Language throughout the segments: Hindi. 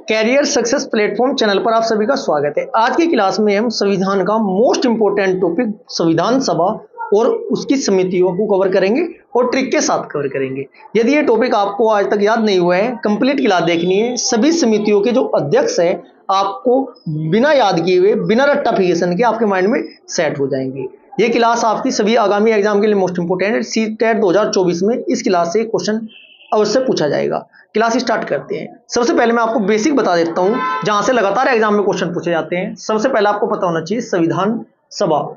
कैरियर सक्सेस प्लेटफॉर्म चैनल पर आप सभी का स्वागत है। आज की क्लास में हम संविधान का मोस्ट इंपोर्टेंट टॉपिक संविधान सभा और उसकी समितियों को कवर करेंगे और ट्रिक के साथ कवर करेंगे। यदि ये टॉपिक आपको आज तक याद नहीं हुआ है, कंप्लीट क्लास देखनी है। सभी समितियों के जो अध्यक्ष है आपको बिना याद किए हुए, बिना रट्टाफिकेशन के आपके माइंड में सेट हो जाएंगे। ये क्लास आपकी सभी आगामी एग्जाम के लिए मोस्ट इंपोर्टेंट है। सीटेट 2024 में इस क्लास से क्वेश्चन अवश्य पूछा जाएगा। क्लास स्टार्ट करते हैं। सबसे पहले मैं आपको बेसिक बता देता हूं, जहां से लगातार एग्जाम में क्वेश्चन पूछे जाते हैं। सबसे पहले आपको पता होना चाहिए संविधान सभा।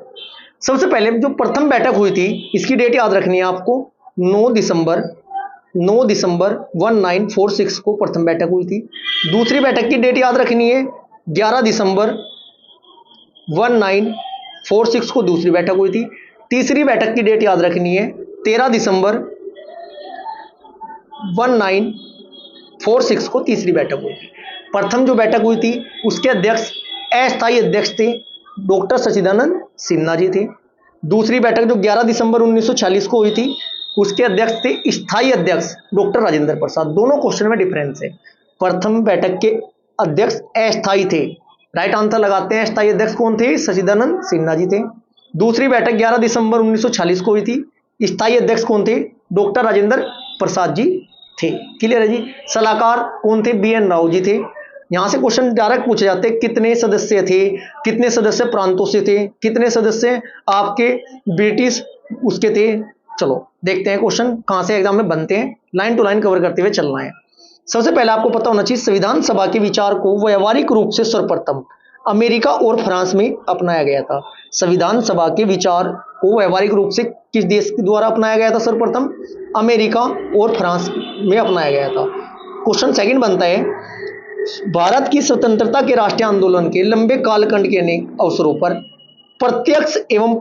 सबसे पहले जो प्रथम बैठक हुई थी, इसकी डेट याद रखनी है आपको। 9 दिसंबर 1946 को प्रथम बैठक हुई थी। दूसरी बैठक की डेट याद रखनी है, 11 दिसंबर 1946 को दूसरी बैठक हुई थी। तीसरी बैठक की डेट याद रखनी है, 13 दिसंबर 1946 को तीसरी बैठक हुई थी। प्रथम जो बैठक हुई थी उसके अध्यक्ष, अस्थायी अध्यक्ष थे डॉक्टर सच्चिदानंद सिन्हा जी थे। दूसरी बैठक जो 11 दिसंबर 1946 को हुई थी, उसके अध्यक्ष थे स्थायी अध्यक्ष डॉक्टर राजेंद्र प्रसाद। दोनों क्वेश्चन में डिफरेंस है। प्रथम बैठक के अध्यक्ष अस्थायी थे, राइट आंसर लगाते हैं। स्थायी अध्यक्ष कौन थे? सच्चिदानंद सिन्हा जी थे। दूसरी बैठक 11 दिसंबर 1946 को हुई थी। स्थायी अध्यक्ष कौन थे? डॉक्टर राजेंद्र प्रसाद जी थे। क्लियर है जी। सलाहकार कौन थे? BN राव जी थे। यहां से क्वेश्चन डायरेक्ट पूछे जाते हैं, कितने सदस्य थे, कितने सदस्य प्रांतों से थे, कितने सदस्य आपके ब्रिटिश उसके थे। चलो देखते हैं क्वेश्चन कहां से एग्जाम में बनते हैं। लाइन टू लाइन कवर करते हुए चलना है। सबसे पहले आपको पता होना चाहिए संविधान सभा के विचार को व्यावहारिक रूप से सर्वप्रथम अमेरिका और फ्रांस में अपनाया गया था। संविधान सभा के विचार को व्यावहारिक रूप से किस देश के द्वारा अपनाया गया था? सर्वप्रथम अमेरिका और फ्रांस में अपनाया गया था। क्वेश्चन सेकंड बनता है, भारत की स्वतंत्रता के राष्ट्रीय आंदोलन के लंबे कालखंड के अनेक अवसरों पर प्रत्यक्ष एवं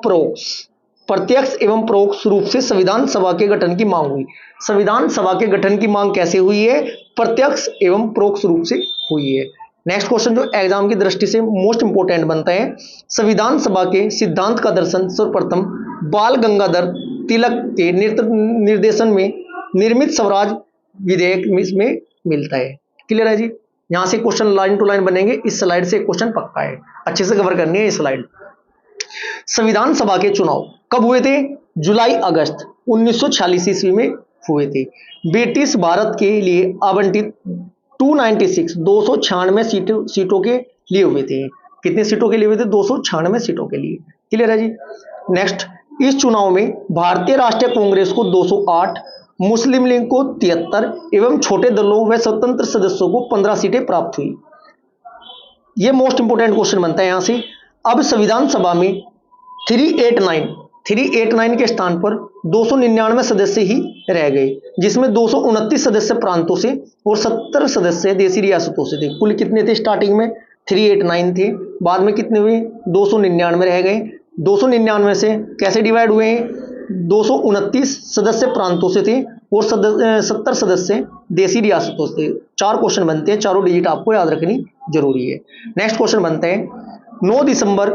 परोक्ष रूप से संविधान सभा के गठन की मांग हुई। संविधान सभा के गठन की मांग कैसे हुई है? प्रत्यक्ष एवं परोक्ष रूप से हुई है। नेक्स्ट क्वेश्चन जो एग्जाम की दृष्टि से मोस्ट इंपोर्टेंट बनता है, संविधान सभा के सिद्धांत का दर्शन सर्वप्रथम बाल गंगाधर तिलक के निर्देशन में निर्मित स्वराज विधेयक में मिलता है। क्लियर है जी। यहां से क्वेश्चन लाइन टू लाइन बनेंगे। इस स्लाइड से क्वेश्चन पक्का है, अच्छे से कवर करनी है ये स्लाइड। संविधान सभा के चुनाव कब हुए थे? जुलाई अगस्त 1946 ईस्वी में हुए थे। ब्रिटिश भारत के लिए आवंटित 296 सीटों के लिए हुए थे। कितने सीटों के लिए हुए थे? 296 सीटों के लिए। क्लियर है जी। नेक्स्ट, इस चुनाव में भारतीय राष्ट्रीय कांग्रेस को 208, मुस्लिम लीग को 73 एवं छोटे दलों व स्वतंत्र सदस्यों को 15 सीटें प्राप्त हुई। यह मोस्ट इंपोर्टेंट क्वेश्चन बनता है यहां से। अब संविधान सभा में 389 के स्थान पर 299 सदस्य ही रह गए, जिसमें 229 सदस्य प्रांतों से और 70 सदस्य देशी रियासतों से थे। कुल कितने थे? स्टार्टिंग में 389 थे, बाद में कितने हुए? 299 रह गए। 299 से कैसे डिवाइड हुए हैं? 229 सदस्य प्रांतों से थे और 70 सदस्य देशी रियासतों से थे। 4 क्वेश्चन बनते हैं, चारों डिजिट आपको याद रखनी जरूरी है। नेक्स्ट क्वेश्चन बनते हैं, 9 दिसंबर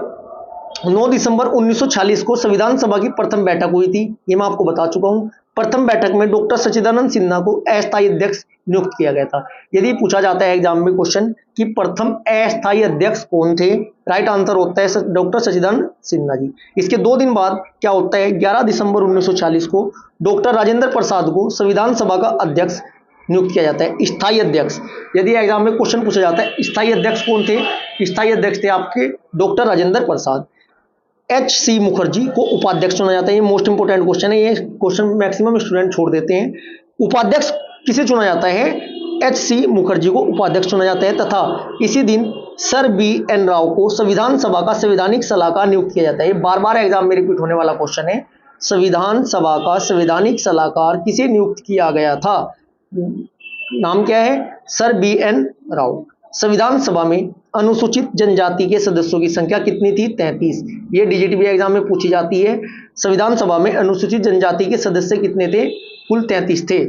1946 को संविधान सभा की प्रथम बैठक हुई थी। ये मैं आपको बता चुका हूं। प्रथम बैठक में डॉक्टर सच्चिदानंद सिन्हा को अस्थायी अध्यक्ष नियुक्त किया गया था। यदि पूछा जाता है एग्जाम में क्वेश्चन कि प्रथम अस्थायी अध्यक्ष कौन थे, राइट आंसर होता है डॉक्टर सच्चिदानंद सिन्हा जी। इसके 2 दिन बाद क्या होता है? 11 दिसंबर 1946 को डॉक्टर राजेंद्र प्रसाद को संविधान सभा का अध्यक्ष नियुक्त किया जाता है, स्थायी अध्यक्ष। यदि एग्जाम में क्वेश्चन पूछा जाता है स्थायी अध्यक्ष कौन थे? स्थायी अध्यक्ष थे आपके डॉक्टर राजेंद्र प्रसाद। HC मुखर्जी को उपाध्यक्ष चुना जाता है। ये मोस्ट इंपोर्टेंट क्वेश्चन है, ये क्वेश्चन मैक्सिमम स्टूडेंट छोड़ देते हैं। उपाध्यक्ष किसे चुना जाता है? HC मुखर्जी को उपाध्यक्ष चुना जाता है तथा इसी दिन सर BN राव को संविधान सभा का संवैधानिक सलाहकार नियुक्त किया जाता है। बार बार एग्जाम में रिपीट होने वाला क्वेश्चन है। संविधान सभा का संवैधानिक सलाहकार किसे नियुक्त किया गया था? नाम क्या है? Sir BN Rao. संविधान सभा में अनुसूचित जनजाति के सदस्यों की संख्या कितनी थी? 33। ये डिजिट भी एग्जाम में पूछी जाती है। संविधान सभा में अनुसूचित जनजाति के सदस्य कितने थे? कुल 33 थे।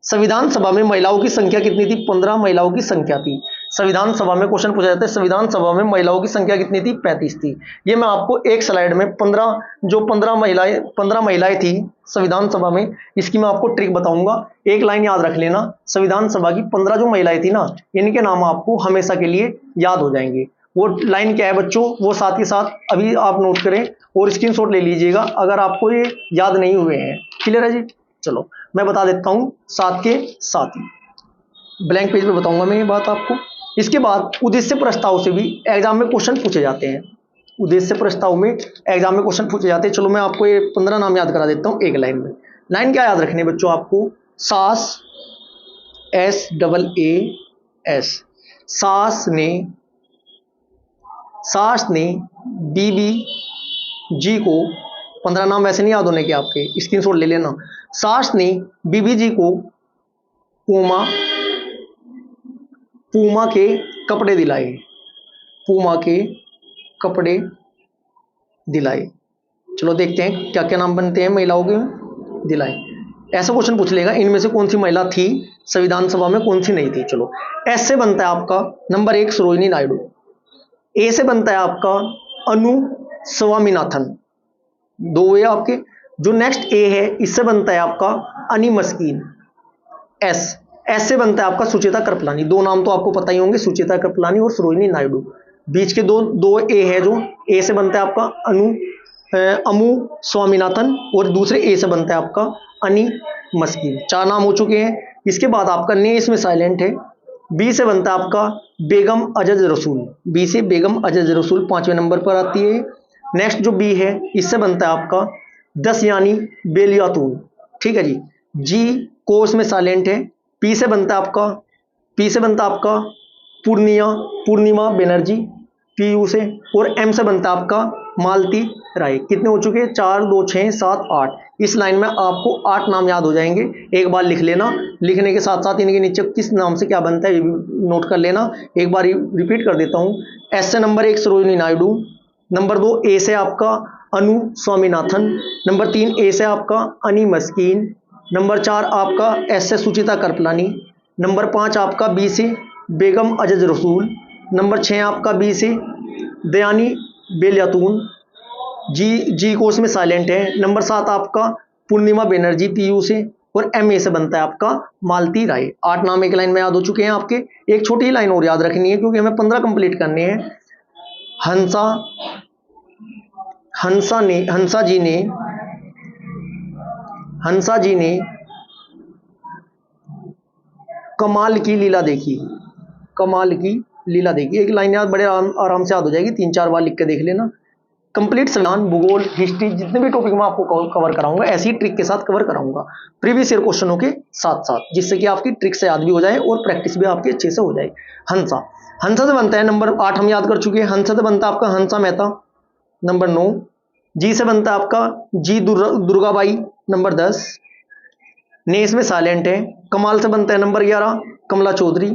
संविधान सभा में महिलाओं की संख्या कितनी थी? 15 महिलाओं की संख्या थी। संविधान सभा में क्वेश्चन पूछा जाता है, संविधान सभा में महिलाओं की संख्या कितनी थी? 35 थी। ये मैं आपको एक स्लाइड में 15 महिलाएं थी संविधान सभा में, इसकी मैं आपको ट्रिक बताऊंगा। एक लाइन याद रख लेना, संविधान सभा की 15 जो महिलाएं थी ना, इनके नाम आपको हमेशा के लिए याद हो जाएंगे। वो लाइन क्या है बच्चों, वो साथ के साथ अभी आप नोट करें और स्क्रीनशॉट ले लीजिएगा अगर आपको ये याद नहीं हुए हैं। क्लियर है जी? चलो मैं बता देता हूं साथ के साथ ही, ब्लैंक पेज पे बताऊंगा मैं ये बात आपको। इसके बाद उद्देश्य प्रस्ताव से भी एग्जाम में क्वेश्चन पूछे जाते हैं। उद्देश्य प्रस्ताव में एग्जाम में क्वेश्चन पूछे जाते हैं। चलो मैं आपको ये 15 नाम याद करा देता हूं एक लाइन में। लाइन क्या याद रखनी है बच्चों आपको? सास, SAAS, सास ने बीबी जी को, 15 नाम वैसे नहीं याद होने के आपके, स्क्रीनशॉट ले लेना। सास ने बीबी जी को पूमा के कपड़े दिलाए, पूमा के कपड़े दिलाए। चलो देखते हैं क्या क्या नाम बनते हैं महिलाओं के दिलाए। ऐसा क्वेश्चन पूछ लेगा इनमें से कौन सी महिला थी संविधान सभा में, कौन सी नहीं थी। चलो एस से बनता है आपका नंबर 1 सरोजिनी नायडू, ए से बनता है आपका अनु स्वामीनाथन, 2 हुए आपके। जो नेक्स्ट ए है इससे बनता है आपका अनी मस्कीन, एस से बनता है आपका सुचेता कृपलानी। 2 नाम तो आपको पता ही होंगे, सुचेता कृपलानी और सरोजिनी नायडू। बीच के दो ए है, जो ए से बनता है आपका अमू स्वामीनाथन और दूसरे ए से बनता है आपका अनी मस्कीन। 4 नाम हो चुके हैं। इसके बाद आपका ने इसमें साइलेंट है। बी से बनता है आपका बेगम अजज रसूल, बी से बेगम अजज रसूल 5वें नंबर पर आती है। नेक्स्ट जो बी है इससे बनता है आपका दसयानी बेलियातून, ठीक है जी। जी को इसमें साइलेंट है। पी से बनता है आपका पूर्णिमा बनर्जी, PU से। और एम से बनता है आपका मालती राय। कितने हो चुके हैं? 4, 2, 6, 7, 8। इस लाइन में आपको 8 नाम याद हो जाएंगे। एक बार लिख लेना, लिखने के साथ साथ इनके नीचे किस नाम से क्या बनता है ये भी नोट कर लेना। एक बार रिपीट कर देता हूँ। एस से नंबर 1 सरोजिनी नायडू, नंबर 2 ए से आपका अनु स्वामीनाथन, नंबर 3 ए से आपका अनी मस्कीन, नंबर 4 आपका एस से सुचिता कृपलानी, नंबर 5 आपका बी से बेगम अजज रसूल, नंबर 6 आपका बी से दयानी बेलियातून, जी कोर्स में साइलेंट है। नंबर 7 आपका पूर्णिमा बनर्जी, PU से। और MA से बनता है आपका मालती राय। 8 नाम एक लाइन में याद हो चुके हैं आपके। एक छोटी ही लाइन और याद रखनी है क्योंकि हमें 15 कंप्लीट करने हैं। हंसा जी ने कमाल की लीला देखी, कमाल की लीला देखी। एक लाइन याद बड़े आराम से याद हो जाएगी, 3-4 बार लिख के देख लेना। कंप्लीट संविधान, भूगोल, हिस्ट्री, जितने भी टॉपिक मैं आपको कवर कराऊंगा ऐसी ट्रिक के साथ कवर कराऊंगा, प्रीवियस ईयर क्वेश्चनों के साथ साथ, जिससे कि आपकी ट्रिक से याद भी हो जाए और प्रैक्टिस भी आपकी अच्छे से हो जाए। हंसा से बनता है नंबर 8 हम याद कर चुके हैं। हंसा से बनता है आपका हंसा मेहता, नंबर 9। जी से बनता है आपका जी दुर्गाबाई, नंबर 10। ने इसमें साइलेंट है। कमाल से बनता है नंबर 11 कमला चौधरी,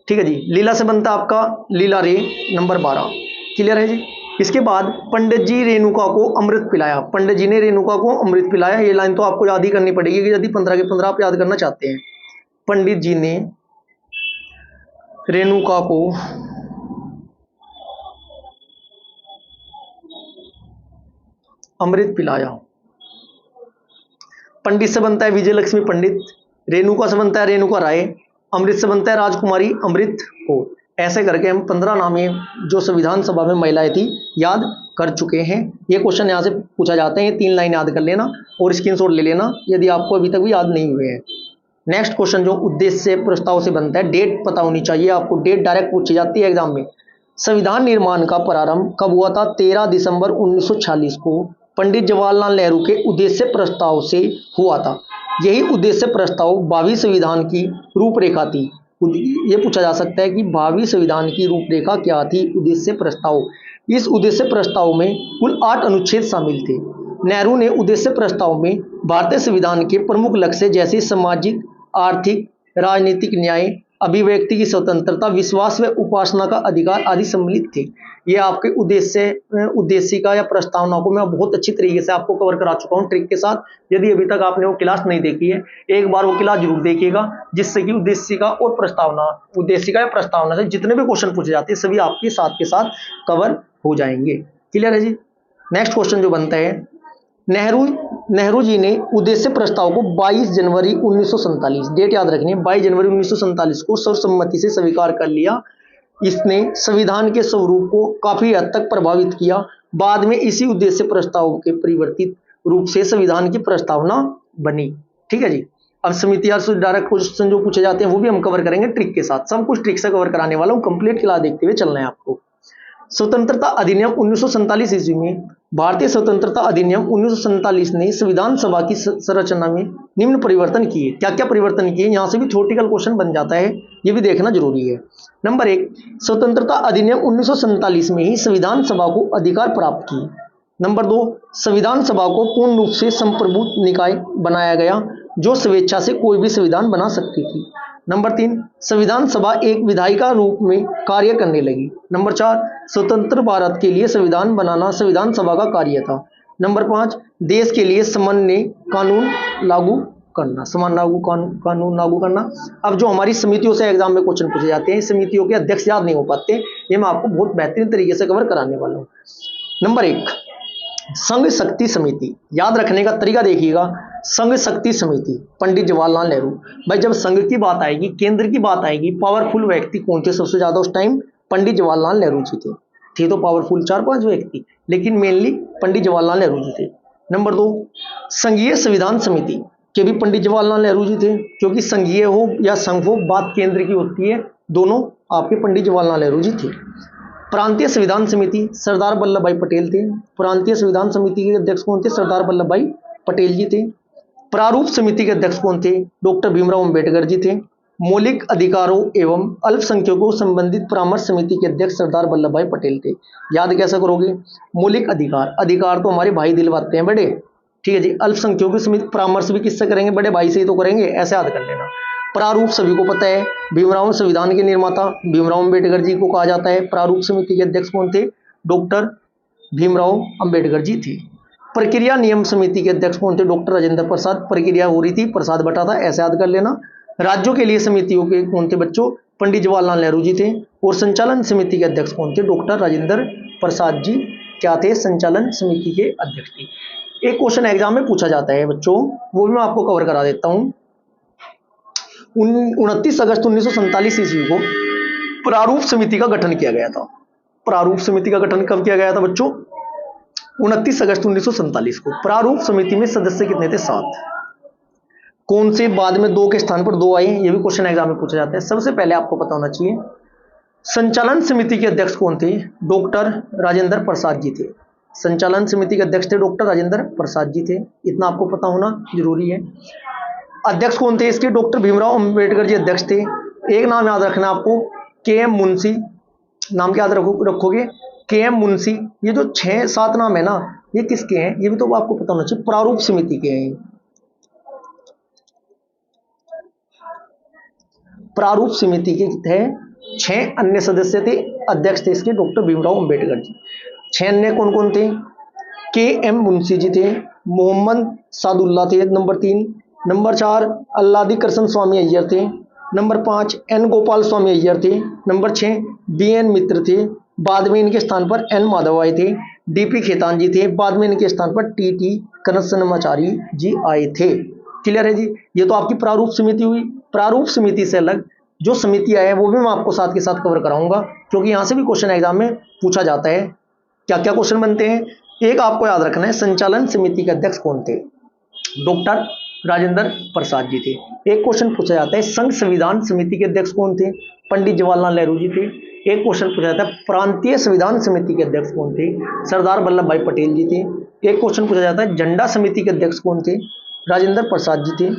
ठीक है जी। लीला से बनता है आपका लीला रे, नंबर 12। क्लियर है जी। इसके बाद पंडित जी रेणुका को अमृत पिलाया, पंडित जी ने रेणुका को अमृत पिलाया। ये लाइन तो आपको याद ही करनी पड़ेगी कि यदि 15 के 15 आप याद करना चाहते हैं। पंडित जी ने रेणुका को अमृत पिलाया। पंडित से बनता है विजय लक्ष्मी पंडित, रेणुका से बनता है रेणुका राय, अमृत से बनता है राजकुमारी अमृत कौर। ऐसे करके हम 15 नामें जो संविधान सभा में महिलाएं थी याद कर चुके हैं। ये क्वेश्चन यहाँ से पूछा जाता है। ये 3 लाइन याद कर लेना और स्क्रीनशॉट ले लेना यदि आपको अभी तक भी याद नहीं हुए हैं। नेक्स्ट क्वेश्चन जो उद्देश्य प्रस्ताव से बनता है, डेट पता होनी चाहिए आपको, डेट डायरेक्ट पूछी जाती है एग्जाम में। संविधान निर्माण का प्रारंभ कब हुआ था? 13 दिसंबर 1946 को पंडित जवाहरलाल नेहरू के उद्देश्य प्रस्ताव से हुआ था। यही उद्देश्य प्रस्ताव भावी संविधान की रूपरेखा थी। ये पूछा जा सकता है कि भावी संविधान की रूपरेखा क्या थी? उद्देश्य प्रस्ताव। इस उद्देश्य प्रस्ताव में कुल 8 अनुच्छेद शामिल थे। नेहरू ने उद्देश्य प्रस्ताव में भारतीय संविधान के प्रमुख लक्ष्य जैसे सामाजिक, आर्थिक, राजनीतिक न्याय अभिव्यक्ति की स्वतंत्रता, विश्वास व उपासना का अधिकार आदि सम्मिलित थे। ये आपके उद्देशिका या प्रस्तावना को मैं बहुत अच्छी तरीके से आपको कवर करा चुका हूँ ट्रिक के साथ। यदि अभी तक आपने वो क्लास नहीं देखी है, एक बार वो क्लास जरूर देखिएगा, जिससे कि उद्देशिका और प्रस्तावना, उद्देशिका या प्रस्तावना से जितने भी क्वेश्चन पूछे जाते हैं सभी आपके साथ के साथ कवर हो जाएंगे। क्लियर है जी। नेक्स्ट क्वेश्चन जो बनता है, नेहरू जी ने उद्देश्य प्रस्ताव को 22 जनवरी 1947, डेट याद रखनी है, 22 जनवरी 1947 को सर्वसम्मति से स्वीकार कर लिया। इसने संविधान के स्वरूप को काफी हद तक प्रभावित किया। बाद में इसी उद्देश्य प्रस्ताव के परिवर्तित रूप से संविधान की प्रस्तावना बनी। ठीक है जी। अब समिति से डायरेक्ट क्वेश्चन जो पूछे जाते हैं वो भी हम कवर करेंगे ट्रिक के साथ, सब कुछ ट्रिक से कवर कराने वाला हूँ। कंप्लीट क्लास देखते हुए चलना है आपको। स्वतंत्रता अधिनियम 1947 ईस्वी में, भारतीय स्वतंत्रता अधिनियम 1947 ने संविधान सभा की संरचना में निम्न परिवर्तन किए। क्या क्या परिवर्तन किए, यहां से भी थ्योरेटिकल क्वेश्चन बन जाता है, ये भी देखना जरूरी है। नंबर 1, स्वतंत्रता अधिनियम 1947 में ही संविधान सभा को अधिकार प्राप्त किए। नंबर 2, संविधान सभा को पूर्ण रूप से संप्रभुत्व निकाय बनाया गया, जो स्वेच्छा से कोई भी संविधान बना सकती थी। नंबर 3, संविधान सभा एक विधायिका रूप में कार्य करने लगी। नंबर 4, स्वतंत्र भारत के लिए संविधान बनाना संविधान सभा का कार्य था। नंबर 5, देश के लिए सामान्य कानून लागू करना, कानून लागू करना। अब जो हमारी समितियों से एग्जाम में क्वेश्चन पूछे जाते हैं, समितियों के अध्यक्ष याद नहीं हो पाते, ये मैं आपको बहुत बेहतरीन तरीके से कवर कराने वाला हूँ। नंबर 1, संघ शक्ति समिति। याद रखने का तरीका देखिएगा, संघ शक्ति समिति, पंडित जवाहरलाल नेहरू। भाई जब संघ की बात आएगी, केंद्र की बात आएगी, पावरफुल व्यक्ति कौन थे सबसे ज्यादा उस टाइम? पंडित जवाहरलाल नेहरू जी थे तो पावरफुल 4-5 व्यक्ति, लेकिन मेनली पंडित जवाहरलाल नेहरू जी थे। नंबर 2, संघीय संविधान समिति के भी पंडित जवाहरलाल नेहरू जी थे, क्योंकि संघीय हो या संघ हो बात केंद्र की होती है, दोनों आपके पंडित जवाहरलाल नेहरू जी थे। प्रांतीय संविधान समिति, सरदार वल्लभ भाई पटेल थे। प्रांतीय संविधान समिति के अध्यक्ष कौन थे? सरदार वल्लभ भाई पटेल जी थे। प्रारूप समिति के अध्यक्ष कौन थे? डॉक्टर भीमराव अंबेडकर जी थे। मौलिक अधिकारों एवं अल्पसंख्यकों संबंधित परामर्श समिति के अध्यक्ष सरदार वल्लभ भाई पटेल थे। याद कैसे करोगे? मौलिक अधिकार तो हमारे भाई दिलवाते हैं बड़े, ठीक है जी। अल्पसंख्यकों की समिति परामर्श भी किससे करेंगे? बड़े भाई से ही तो करेंगे, ऐसे याद कर लेना। प्रारूप सभी को पता है, भीमराव संविधान के निर्माता भीमराव अंबेडकर जी को कहा जाता है। प्रारूप समिति के अध्यक्ष कौन थे? डॉक्टर भीमराव अंबेडकर जी थे। प्रक्रिया नियम समिति के अध्यक्ष कौन थे? डॉक्टर राजेंद्र प्रसाद। प्रक्रिया हो रही थी, प्रसाद बटा था, ऐसे याद कर लेना। राज्यों के लिए समितियों के कौन थे बच्चों? पंडित जवाहरलाल नेहरू जी थे। और संचालन समिति के अध्यक्ष कौन थे? डॉक्टर राजेंद्र प्रसाद जी क्या थे? संचालन समिति के अध्यक्ष थे। एक क्वेश्चन एग्जाम में पूछा जाता है बच्चों, वो भी मैं आपको कवर करा देता हूं। 29 अगस्त 1947 ईस्वी को प्रारूप समिति का गठन किया गया था। प्रारूप समिति का गठन कब किया गया था बच्चों? 29 अगस्त 1947 को। प्रारूप समिति में सदस्य कितने थे? 7। कौन से? बाद में 2 के स्थान पर 2 आए, ये भी क्वेश्चन एग्जाम में पूछा जाता है। सबसे पहले आपको पता होना चाहिए संचालन समिति के अध्यक्ष कौन थे? डॉक्टर राजेंद्र प्रसाद जी थे। संचालन समिति के अध्यक्ष थे डॉक्टर राजेंद्र प्रसाद जी थे, इतना आपको पता होना जरूरी है। अध्यक्ष कौन थे इसके? डॉक्टर भीमराव अंबेडकर जी अध्यक्ष थे। एक नाम याद रखना आपको, के.एम. मुंशी। नाम क्या याद रखोगे? के.एम. मुंशी। ये जो 6-7 नाम है ना, ये किसके हैं? ये भी तो आपको पता होना चाहिए, प्रारूप समिति के हैं। प्रारूप समिति के थे 6 अन्य सदस्य थे, अध्यक्ष थे इसके डॉक्टर भीमराव अंबेडकर जी। 6 अन्य कौन कौन थे? के.एम. मुंशी जी थे, मोहम्मद सादुल्ला थे नंबर 3, नंबर 4 अल्लादी कृष्ण स्वामी अय्यर थे, नंबर 5 एन गोपाल स्वामी अय्यर थे, नंबर 6 बी.एन. मित्र थे। बाद में इनके स्थान पर एन माधव आए थे। डी.पी. खेतान जी थे। बाद में इनके स्थान पर टी.टी. कृष्णमाचारी जी आए थे। क्लियर है जी। ये तो आपकी प्रारूप समिति हुई। प्रारूप समिति से अलग जो समितियां हैं वो भी मैं आपको साथ के साथ कवर कराऊंगा, क्योंकि यहां से भी क्वेश्चन एग्जाम में पूछा जाता है। क्या क्या क्वेश्चन बनते हैं? एक आपको याद रखना है, संचालन समिति के अध्यक्ष कौन थे? डॉक्टर राजेंद्र प्रसाद जी थे। एक क्वेश्चन पूछा जाता है, संघ संविधान समिति के अध्यक्ष कौन थे? पंडित जवाहरलाल नेहरू जी थे। एक क्वेश्चन पूछा जाता है, प्रांतीय संविधान समिति के अध्यक्ष कौन थे? सरदार वल्लभ भाई पटेल जी थे। एक क्वेश्चन पूछा जाता है, झंडा समिति के अध्यक्ष कौन थे? राजेंद्र प्रसाद जी थे।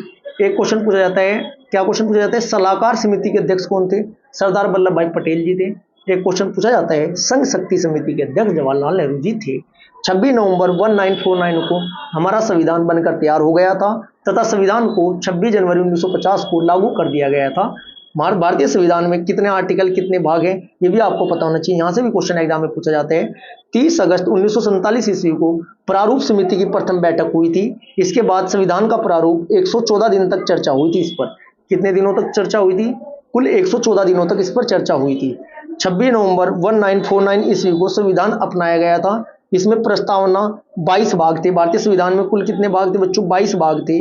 एक क्वेश्चन पूछा जाता है, क्या क्वेश्चन पूछा जाता है, सलाहकार समिति के अध्यक्ष कौन थे? सरदार वल्लभ भाई पटेल जी थे। एक क्वेश्चन पूछा जाता है, संघ शक्ति समिति के अध्यक्ष जवाहरलाल नेहरू जी थे। 26 नवंबर 1949 को हमारा संविधान बनकर तैयार हो गया था तथा संविधान को 26 जनवरी 1950 को लागू कर दिया गया था। भारतीय संविधान में कितने आर्टिकल, कितने भाग हैं, ये भी आपको पता होना चाहिए। यहाँ से भी क्वेश्चन एग्जाम में पूछा जाता है। 30 अगस्त 1947 ईस्वी को प्रारूप समिति की प्रथम बैठक हुई थी। इसके बाद संविधान का प्रारूप 114 दिन तक चर्चा हुई थी। इस पर कितने दिनों तक चर्चा हुई थी? कुल 114 दिनों तक इस पर चर्चा हुई थी। 26 नवंबर 1949 ईस्वी को संविधान अपनाया गया था। इसमें प्रस्तावना 22 भाग थे। भारतीय संविधान में कुल कितने भाग थे बच्चों? 22 भाग थे।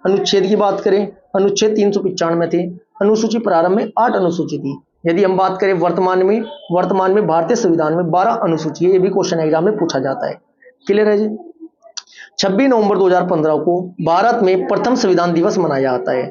अनुच्छेद की बात करें, अनुच्छेद 395 थे। अनुसूची प्रारंभ में 8 अनुसूची थी। यदि हम बात करें वर्तमान में भारतीय संविधान में 12 अनुसूची है। ये भी क्वेश्चन एग्जाम में पूछा जाता है। क्लियर है जी? 26 नवंबर 2015 को भारत में प्रथम संविधान दिवस मनाया जाता है।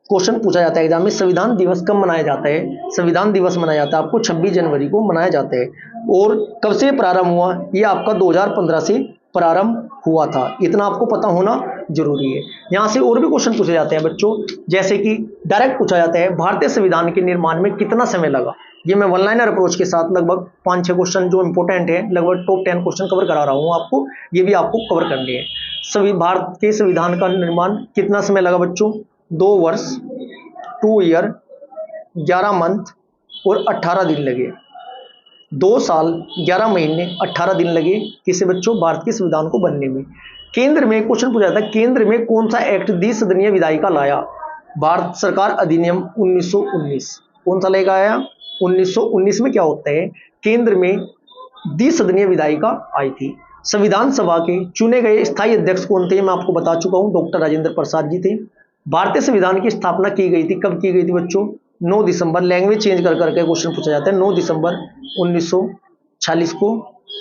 क्वेश्चन पूछा जाता है एग्जाम में, संविधान दिवस कब मनाया जाता है? संविधान दिवस मनाया जाता है आपको 26 जनवरी को मनाया जाता है। और कब से प्रारंभ हुआ? ये आपका 2015 से प्रारंभ हुआ था। इतना आपको पता होना जरूरी है। यहाँ से और भी क्वेश्चन पूछे जाते हैं बच्चों, जैसे कि डायरेक्ट पूछा जाता है भारतीय संविधान के निर्माण में कितना समय लगा। ये मैं वन लाइनर अप्रोच के साथ लगभग 5-6 क्वेश्चन जो इंपॉर्टेंट है, लगभग टॉप 10 क्वेश्चन कवर करा रहा हूँ आपको। ये भी आपको कवर करने हैं। भारत के संविधान का निर्माण कितना समय लगा बच्चों? 2 वर्ष, 2 ईयर, 11 मंथ और 18 दिन लगे। 2 साल 11 महीने 18 दिन लगे किसे बच्चों? भारत के संविधान को बनने में। केंद्र में क्वेश्चन पूछा जाता है, केंद्र में कौन सा एक्ट द्विसदनीय विधायिका लाया? भारत सरकार अधिनियम 1919। कौन सा लेकर आया? 1919 में क्या होता है? केंद्र में द्विसदनीय विधायिका आई थी। संविधान सभा के चुने गए स्थायी अध्यक्ष कौन थे? मैं आपको बता चुका हूं, डॉक्टर राजेंद्र प्रसाद जी थे। भारतीय संविधान की स्थापना की गई थी, कब की गई थी बच्चों? 9 दिसंबर। लैंग्वेज चेंज कर करके क्वेश्चन पूछा जाता है। 9 दिसंबर 1946 को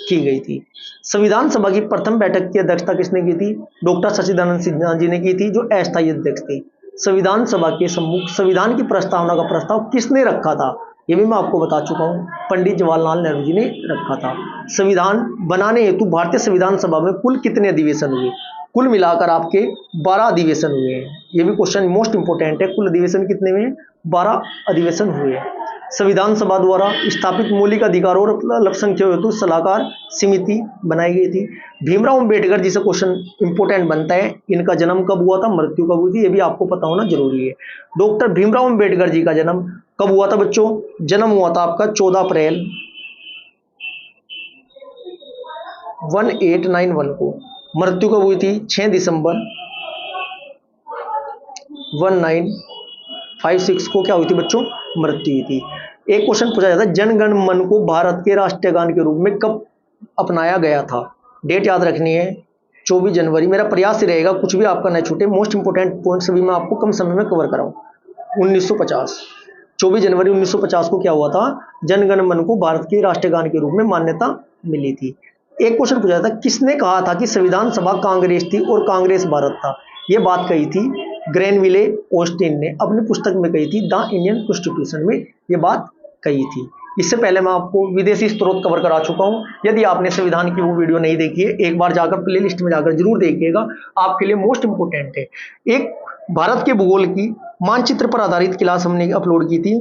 की गई थी। संविधान सभा की प्रथम बैठक की अध्यक्षता किसने की थी? डॉक्टर सच्चिदानंद सिन्हा जी ने की थी, जो अस्थायी अध्यक्ष थे। संविधान सभा के सम्मुख संविधान की प्रस्तावना का प्रस्ताव किसने रखा था? ये भी मैं आपको बता चुका हूं, पंडित जवाहरलाल नेहरू जी ने रखा था। संविधान बनाने हेतु भारतीय संविधान सभा में कुल कितने अधिवेशन हुए? कुल मिलाकर आपके 12 अधिवेशन हुए हैं। ये भी क्वेश्चन मोस्ट इंपोर्टेंट है। कुल अधिवेशन कितने हुए? 12 अधिवेशन हुए हैं। संविधान सभा द्वारा स्थापित मौलिक अधिकारों और अल्पसंख्यकों हेतु सलाहकार समिति बनाई गई थी। भीमराव अंबेडकर जी से क्वेश्चन इंपोर्टेंट बनता है, इनका जन्म कब हुआ था, मृत्यु कब हुई थी, ये भी आपको पता होना जरूरी है। डॉक्टर भीमराव अंबेडकर जी का जन्म कब हुआ था बच्चों? जन्म हुआ था आपका 14 अप्रैल 1891 को। मृत्यु कब हुई थी? 6 दिसंबर 1956 को क्या हुई थी बच्चों? मृत्यु हुई थी। एक क्वेश्चन पूछा जाता है, जन गण मन को भारत के राष्ट्रीय गान के रूप में कब अपनाया गया था? डेट याद रखनी है, 24 जनवरी। मेरा प्रयास ही रहेगा कुछ भी आपका न छूटे, मोस्ट इंपोर्टेंट पॉइंट्स भी मैं आपको कम समय में कवर कराऊं। 1950, 24 जनवरी 1950 को क्या हुआ था? जन गण मन को भारत के राष्ट्रीय गान के रूप में मान्यता मिली थी। एक क्वेश्चन पूछा था, किसने कहा था कि संविधान सभा कांग्रेस थी और कांग्रेस भारत था? यह बात कही थी ग्रेनविले ऑस्टिन ने, अपनी पुस्तक में कही थी, द इंडियन कॉन्स्टिट्यूशन में ये बात कही थी। इससे पहले मैं आपको विदेशी स्रोत कवर करा चुका हूं। यदि आपने संविधान की वो वीडियो नहीं देखी है, एक बार जाकर प्लेलिस्ट में जाकर जरूर देखिएगा, आपके लिए मोस्ट इंपोर्टेंट है। एक भारत के भूगोल की मानचित्र पर आधारित क्लास हमने अपलोड की थी,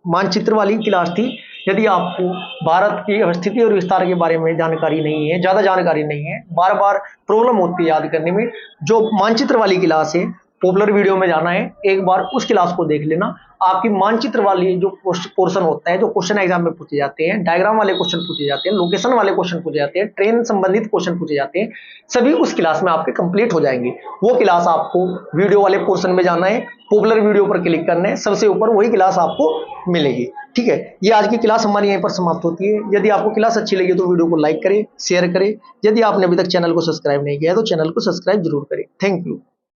मानचित्र वाली क्लास थी। यदि आपको भारत की अवस्थिति और विस्तार के बारे में जानकारी नहीं है, ज़्यादा जानकारी नहीं है, बार बार प्रॉब्लम होती है याद करने में, जो मानचित्र वाली क्लास है, पॉपुलर वीडियो में जाना है, एक बार उस क्लास को देख लेना। आपकी मानचित्र वाली जो पोर्शन होता है, जो क्वेश्चन एग्जाम में पूछे जाते हैं, डायग्राम वाले क्वेश्चन पूछे जाते हैं, लोकेशन वाले क्वेश्चन पूछे जाते हैं, ट्रेन संबंधित क्वेश्चन पूछे जाते हैं, सभी उस क्लास में आपके कंप्लीट हो जाएंगे। वो क्लास आपको वीडियो वाले पोर्शन में जाना है, पॉपुलर वीडियो पर क्लिक करना है, सबसे ऊपर वही क्लास आपको मिलेगी। ठीक है, ये आज की क्लास हमारी यहीं पर समाप्त होती है। यदि आपको क्लास अच्छी लगी तो वीडियो को लाइक करें, शेयर करें। यदि आपने अभी तक चैनल को सब्सक्राइब नहीं किया तो चैनल को सब्सक्राइब जरूर करें। Thank you.